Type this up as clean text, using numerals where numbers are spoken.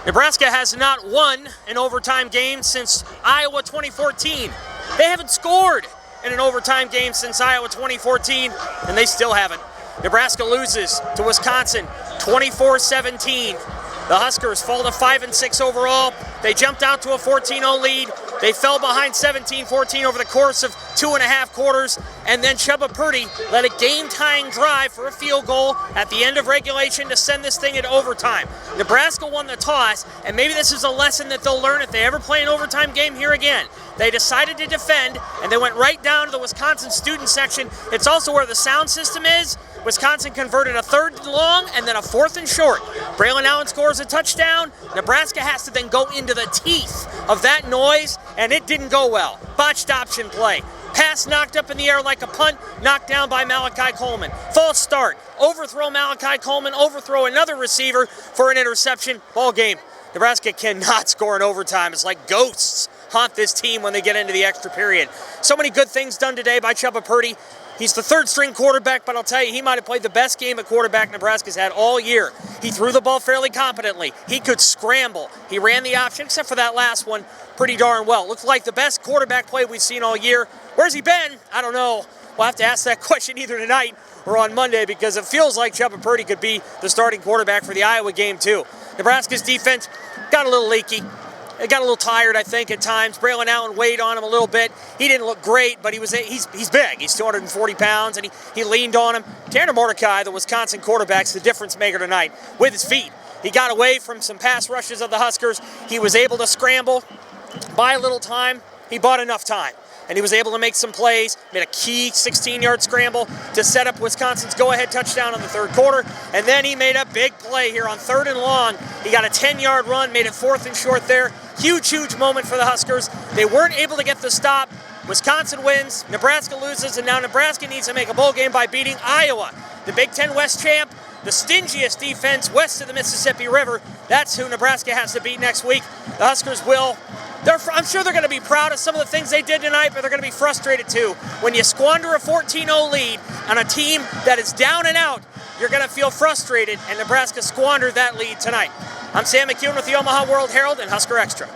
Nebraska has not won an overtime game since Iowa 2014. They haven't scored in an overtime game since Iowa 2014, and they still haven't. Nebraska loses to Wisconsin 24-17. The Huskers fall to 5-6 overall. They jumped out to a 14-0 lead. They fell behind 17-14 over the course of 2.5 quarters, and then Chubba Purdy led a game-tying drive for a field goal at the end of regulation to send this thing into overtime. Nebraska won the toss, and maybe this is a lesson that they'll learn if they ever play an overtime game here again. They decided to defend, and they went right down to the Wisconsin student section. It's also where the sound system is. Wisconsin converted a 3rd and long and then a 4th and short. Braylon Allen scores a touchdown. Nebraska has to then go into the teeth of that noise, and it didn't go well. Botched option play. Pass knocked up in the air like a punt, knocked down by Malachi Coleman. False start. Overthrow Malachi Coleman, overthrow another receiver for an interception. Ball game. Nebraska cannot score in overtime. It's like ghosts haunt this team when they get into the extra period. So many good things done today by Chubba Purdy. He's the 3rd-string quarterback, but I'll tell you, he might have played the best game at quarterback Nebraska's had all year. He threw the ball fairly competently. He could scramble. He ran the option, except for that last one, pretty darn well. Looks like the best quarterback play we've seen all year. Where's he been? I don't know. We'll have to ask that question either tonight or on Monday, because it feels like Chubba Purdy could be the starting quarterback for the Iowa game, too. Nebraska's defense got a little leaky. It got a little tired, I think, at times. Braylon Allen weighed on him a little bit. He didn't look great, but he's big. He's 240 pounds, and he leaned on him. Tanner Mordecai, the Wisconsin quarterback's the difference maker tonight with his feet. He got away from some pass rushes of the Huskers. He was able to scramble, buy a little time. He bought enough time, and he was able to make some plays, made a key 16-yard scramble to set up Wisconsin's go-ahead touchdown in the 3rd quarter, and then he made a big play here on 3rd and long. He got a 10-yard run, made it 4th and short there. Huge, huge moment for the Huskers. They weren't able to get the stop. Wisconsin wins, Nebraska loses, and now Nebraska needs to make a bowl game by beating Iowa, the Big Ten West champ, the stingiest defense west of the Mississippi River. That's who Nebraska has to beat next week. The Huskers will. I'm sure they're going to be proud of some of the things they did tonight, but they're going to be frustrated too. When you squander a 14-0 lead on a team that is down and out, you're going to feel frustrated, and Nebraska squandered that lead tonight. I'm Sam McKewon with the Omaha World-Herald and Husker Extra.